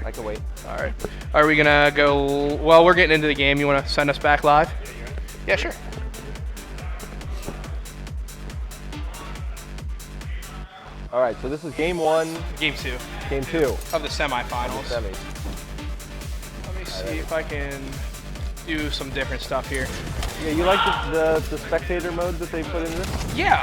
I can wait. All right. Are we gonna go? Well, we're getting into the game. You want to send us back live? Yeah, sure. All right, so this is game 1. Game 2 Game 2 of the semifinals. semis. Let me see if I can do some different stuff here. Yeah, you like the spectator mode that they put in this? Yeah.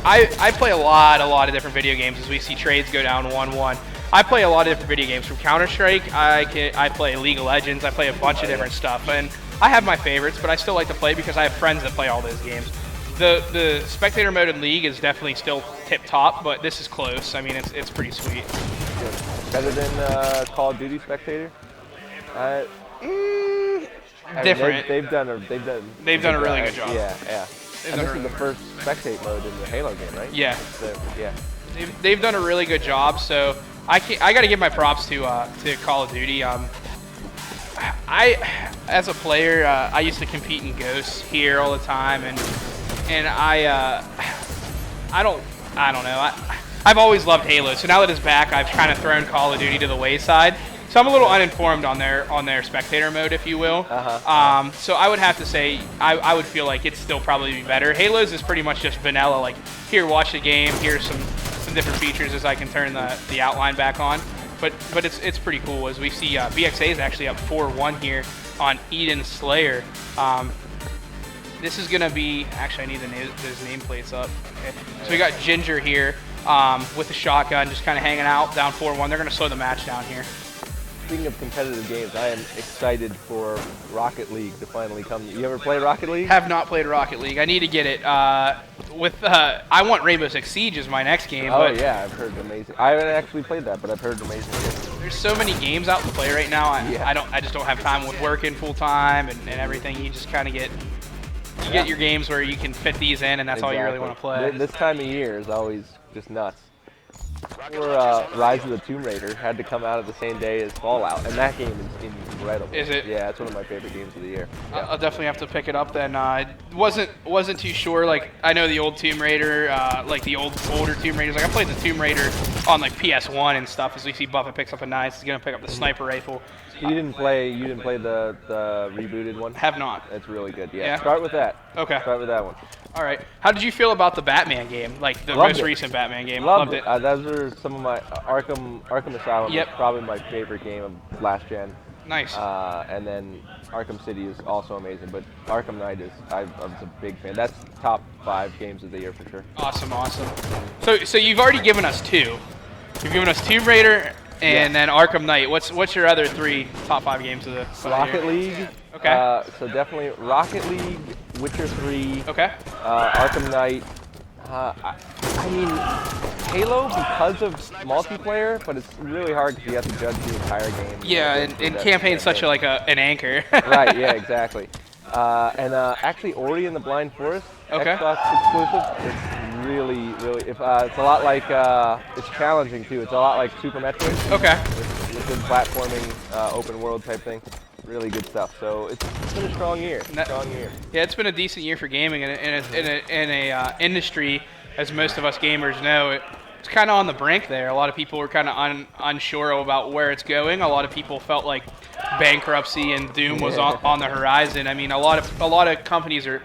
I play a lot of different video games as we see trades go down 1-1. I play a lot of different video games from Counter-Strike. I play League of Legends. I play a bunch of different stuff, and I have my favorites, but I still like to play because I have friends that play all those games. The spectator mode in League is definitely still tip top, but this is close. I mean, it's pretty sweet. Good. Better than Call of Duty spectator? Different. They've done a really good job. Yeah, yeah. And this is the first spectate mode in the Halo game, right? Yeah. So, yeah. They've done a really good job. So I got to give my props to Call of Duty. As a player, I used to compete in Ghosts here all the time, and I don't know. I've always loved Halo, so now that it's back, I've kind of thrown Call of Duty to the wayside. So I'm a little uninformed on their spectator mode, if you will. So I would have to say I would feel like it'd still probably be better. Halo's is pretty much just vanilla, like here, watch the game. Here's some different features as I can turn the outline back on. But it's pretty cool as we see BXA is actually up 4-1 here on Eden Slayer. This is gonna be actually I need those nameplates up. Okay. So we got Ginger here with the shotgun, just kind of hanging out down 4-1. They're gonna slow the match down here. Speaking of competitive games, I am excited for Rocket League to finally come. You ever play Rocket League? Have not played Rocket League. I need to get it. I want Rainbow Six Siege as my next game. Oh but yeah, I've heard amazing. I haven't actually played that, but I've heard amazing things. There's so many games out to play right now. I just don't have time with working full time and everything. You just kind of get your games where you can fit these in, and that's all you really want to play. This time of year is always just nuts. Or Rise of the Tomb Raider had to come out at the same day as Fallout, and that game is incredible. Is it? Yeah, it's one of my favorite games of the year. Yeah. I'll definitely have to pick it up then. I wasn't too sure. Like I know the old Tomb Raider, like the older Tomb Raiders. Like I played the Tomb Raider on like PS1 and stuff. As we see Buffett picks up a knife, he's gonna pick up the sniper rifle. You didn't play the rebooted one? Have not. It's really good. Yeah. Start with that. Okay. Start with that one. All right. How did you feel about the Batman game? Like the most recent Batman game? Loved it. Those are some of my Arkham Asylum. Yep. Is probably my favorite game of last gen. Nice. And then Arkham City is also amazing, but Arkham Knight is I was a big fan. That's top 5 games of the year for sure. Awesome. So you've already given us 2. You've given us Tomb Raider and then Arkham Knight. What's your other 3 top 5 games of the Rocket year? League. Okay. So definitely Rocket League, Witcher 3. Okay. Arkham Knight. I mean, Halo because of multiplayer, but it's really hard because you have to judge the entire game. Yeah, and campaign's such an anchor. Right, yeah, exactly. And actually Ori and the Blind Forest, okay. Xbox exclusive. It's really, it's a lot like, it's challenging too. It's a lot like Super Metroid. Okay. With good platforming, open world type thing. Really good stuff. So it's been a strong year. Yeah, it's been a decent year for gaming in a industry, as most of us gamers know. It's kind of on the brink there. A lot of people were kind of unsure about where it's going. A lot of people felt like bankruptcy and doom was on the horizon. I mean, a lot of companies are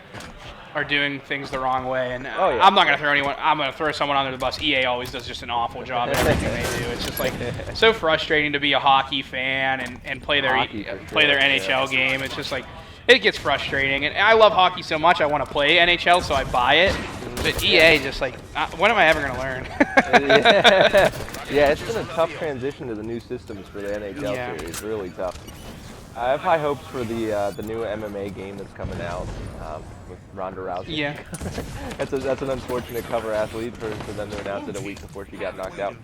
doing things the wrong way, and I'm not going to throw anyone. I'm going to throw someone under the bus. EA always does just an awful job at everything they do. It's just like so frustrating to be a hocky fan and play their NHL game. It's just like it gets frustrating, and I love hockey so much. I want to play NHL, so I buy it. But EA just like, when am I ever going to learn? Yeah, it's been a tough transition to the new systems for the NHL series. Really tough. I have high hopes for the new MMA game that's coming out with Ronda Rousey. Yeah. that's an unfortunate cover athlete for them to announce it a week before she got knocked out.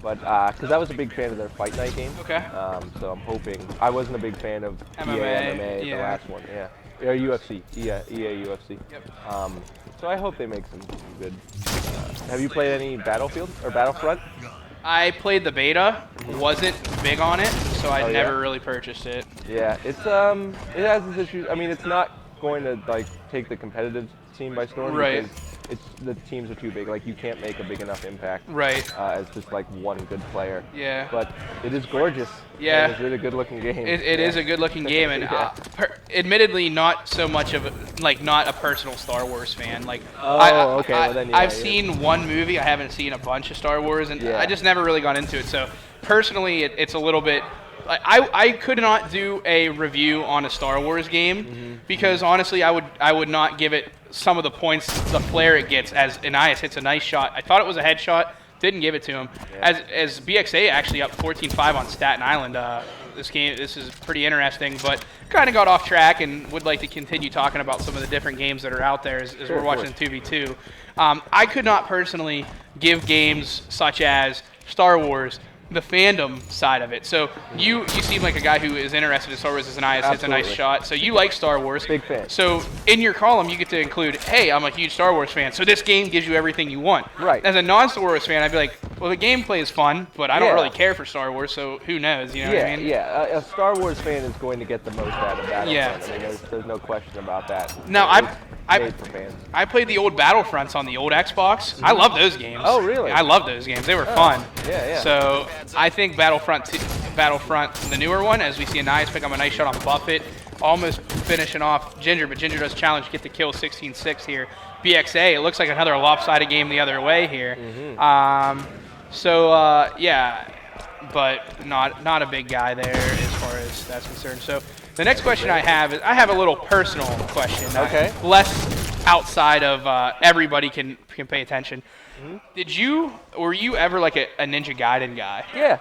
But because I was a big fan of their Fight Night game. Okay. So I'm hoping. I wasn't a big fan of MMA, the last one. Yeah. Or UFC. EA UFC. Yep. So I hope they make some good. Have you played any Battlefield or Battlefront? I played the beta, wasn't big on it, so I never really purchased it. Yeah, it's it has its issues. I mean, it's not going to like take the competitive scene by storm. Right. Because the teams are too big. Like, you can't make a big enough impact. Right. As just like one good player. Yeah. But it is gorgeous. Yeah. And it's really a good-looking game. It is a good-looking game, and admittedly, not so much of not a personal Star Wars fan. Like, okay. Well, then, yeah, I've seen one movie. I haven't seen a bunch of Star Wars, and I just never really got into it. So personally, it's a little bit. I could not do a review on a Star Wars game because honestly, I would not give it some of the points, the flair it gets as Anias hits a nice shot. I thought it was a headshot. Didn't give it to him. Yeah. As BXA actually up 14-5 on Staten Island. This is pretty interesting, but kind of got off track and would like to continue talking about some of the different games that are out there as we're watching 2v2. I could not personally give games such as Star Wars the fandom side of it. So you seem like a guy who is interested in Star Wars as Anias hits a nice shot. So you like Star Wars. Big fan. So in your column, you get to include, hey, I'm a huge Star Wars fan, so this game gives you everything you want. Right. As a non-Star Wars fan, I'd be like, well, the gameplay is fun, but I don't really care for Star Wars, so who knows? You know what I mean? Yeah. A Star Wars fan is going to get the most out of Battlefront. Yeah. I mean, there's no question about that. Now, I played the old Battlefronts on the old Xbox. I love those games. Oh, really? I love those games. They were fun. Yeah. So I think Battlefront, the newer one, as we see Anias pick up a nice shot on Buffett, almost finishing off Ginger, but Ginger does challenge, get the kill 16-6 here. BXA, it looks like another lopsided game the other way here. Yeah, but not a big guy there as far as that's concerned. So the next question I have is, I have a little personal question. Okay. Less outside of everybody can pay attention. Were you ever like a Ninja Gaiden guy? Yeah.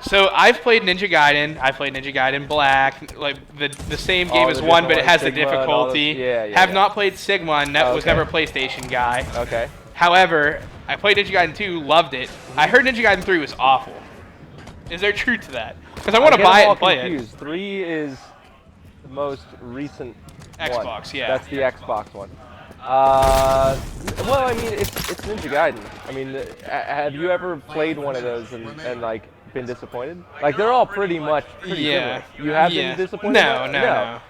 So I've played Ninja Gaiden. I played Ninja Gaiden Black, like the same game as one, but it has the difficulty. Have not played Sigma, and was never a PlayStation guy. Okay. However, I played Ninja Gaiden 2, loved it. I heard Ninja Gaiden 3 was awful. Is there truth to that? Because I want to buy it and play it. 3 is the most recent Xbox, one. yeah. That's the Xbox one. Well, I mean, it's Ninja Gaiden. I mean, have you ever played one of those and like been disappointed? Like, they're all pretty similar. You have been disappointed? No.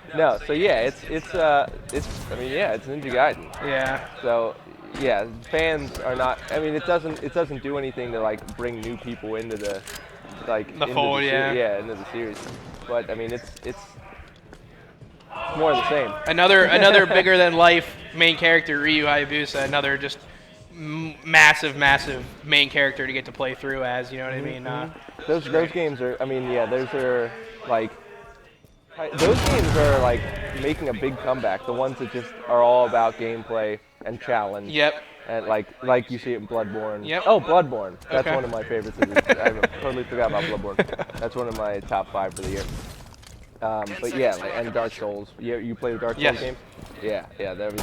So yeah, it's Ninja Gaiden. Yeah. So yeah, fans are not. I mean, it doesn't do anything to like bring new people into the fold, into the series. But I mean, it's more of the same. Another bigger than life main character, Ryu Hayabusa. Another just massive main character to get to play through as. You know what I mean? Those games are. I mean, yeah, those are like. Those games are like making a big comeback. The ones that just are all about gameplay and challenge. Yep. And like you see it in Bloodborne. Yep. Oh, Bloodborne. That's Okay. one of my favorites. I totally forgot about Bloodborne. That's one of my top 5 for the year. But yeah, and Dark Souls. You play the Dark Souls games? Yeah. Those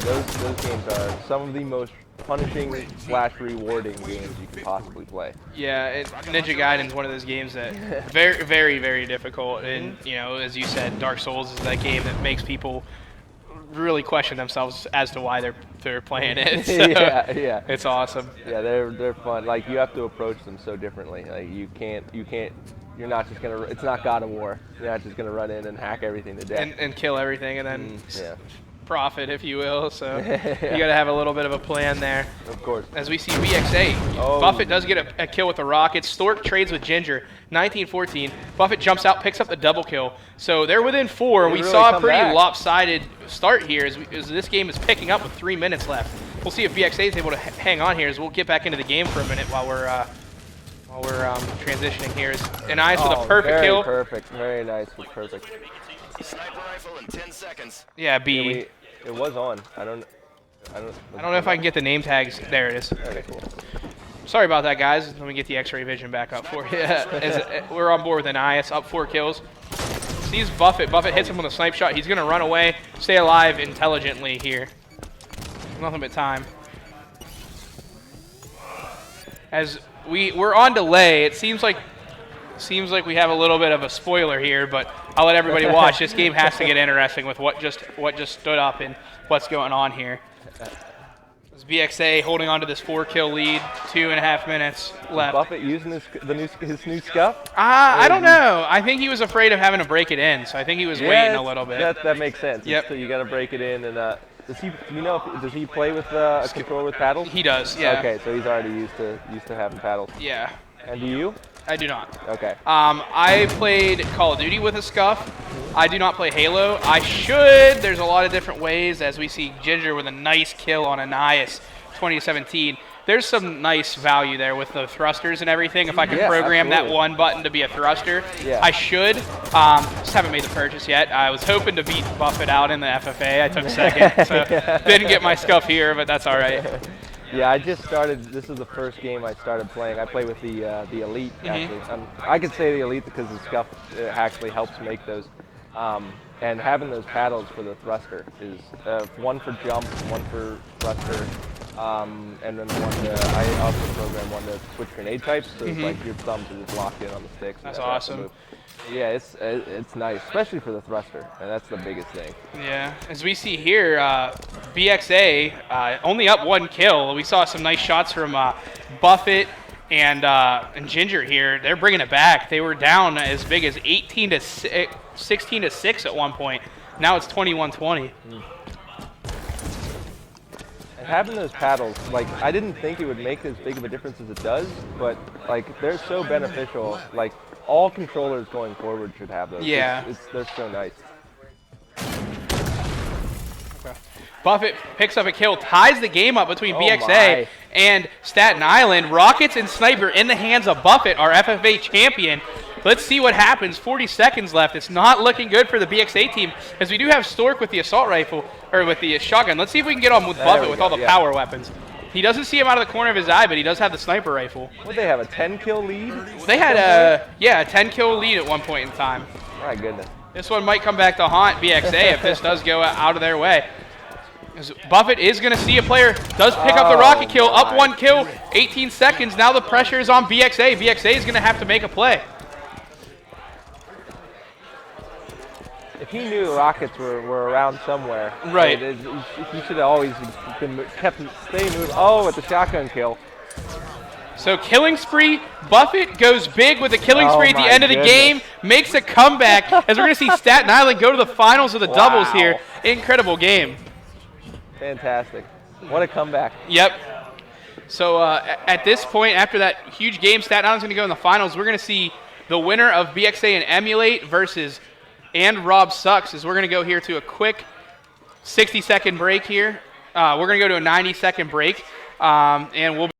games are some of the most punishing / rewarding games you can possibly play. Yeah, Ninja Gaiden is one of those games that very, very, very difficult. And you know, as you said, Dark Souls is that game that makes people really question themselves as to why they're playing it. So yeah. It's awesome. Yeah, they're fun. Like, you have to approach them so differently. Like, you can't. You're not just gonna. It's not God of War. You're not just gonna run in and hack everything to death and kill everything and then profit, if you will. So you got to have a little bit of a plan there. Of course. As we see BXA, Buffett does get a kill with the rockets. Stork trades with Ginger, 19-14. Buffett jumps out, picks up the double kill. So they're within 4. We saw a pretty lopsided start here as this game is picking up with 3 minutes left. We'll see if BXA is able to hang on here as we'll get back into the game for a minute while we're transitioning here. Anias with a perfect kill. Perfect. Very nice. Perfect. Sniper rifle in 10 seconds. Yeah, B. Yeah, it was on. I don't know if I can get the name tags. There it is. Okay, cool. Sorry about that, guys. Let me get the X-ray vision back up for you. We're on board with Anias, up 4 kills. Sees Buffett. Buffett hits him with a snipe shot. He's going to run away, stay alive intelligently here. Nothing but time. As we're on delay, it seems like we have a little bit of a spoiler here, but I'll let everybody watch. This game has to get interesting with what just stood up and what's going on here. As BXA holding on to this 4-kill lead, 2.5 minutes left. Buffett using his new scuff? I don't know. I think he was afraid of having to break it in, so I think he was waiting a little bit. That makes sense. Yep. So you got to break it in, and Does he? Do you know? Does he play with a controller with paddles? He does, yeah. Okay, so he's already used to having paddles. Yeah. And do you? I do not. Okay. I played Call of Duty with a scuff. I do not play Halo. I should. There's a lot of different ways, as we see Ginger with a nice kill on Anais 2017. There's some nice value there with the thrusters and everything. If I could program that one button to be a thruster, I should. Just haven't made the purchase yet. I was hoping to beat Buffett out in the FFA. I took second, so didn't get my scuff here, but that's all right. Yeah, I just started. This is the first game I started playing. I play with the Elite. Actually, I could say the Elite because the scuff actually helps make those. And having those paddles for the thruster is one for jump, one for thruster. And then I also program one to switch grenade types, so it's like your thumbs are just locked in on the sticks. That's awesome. Yeah, it's nice, especially for the thruster, and that's the biggest thing. Yeah, as we see here, BXA only up 1 kill. We saw some nice shots from Buffett and Ginger here. They're bringing it back. They were down as big as 16-6 at one point. Now it's 21-20. Having those paddles, like, I didn't think it would make as big of a difference as it does, but like they're so beneficial. Like all controllers going forward should have those. Yeah, they're so nice. Okay. Buffett picks up a kill, ties the game up between BXA and Staten Island. Rockets and Sniper in the hands of Buffett, our FFA champion. Let's see what happens. 40 seconds left. It's not looking good for the BXA team, as we do have Stork with the assault rifle, or with the shotgun. Let's see if we can get on with Buffett with all the power weapons. He doesn't see him out of the corner of his eye, but he does have the sniper rifle. What, they have a 10-kill lead? They had a 10-kill lead at one point in time. My goodness. This one might come back to haunt BXA if this does go out of their way. Buffett is going to see a player, does pick up the rocket kill, up 1 kill, 18 seconds. Now the pressure is on BXA. BXA is going to have to make a play. If he knew rockets were around somewhere, right? He should have always staying moving. Oh, with the shotgun kill. So killing spree, Buffett goes big with a killing spree at the end of the game, makes a comeback, as we're going to see Staten Island go to the finals of the doubles here. Incredible game. Fantastic. What a comeback. Yep. So at this point, after that huge game, Staten Island's going to go in the finals. We're going to see the winner of BXA and Emulate versus and Rob Sucks, as we're going to go here to a quick 60-second break here. We're going to go to a 90-second break, and we'll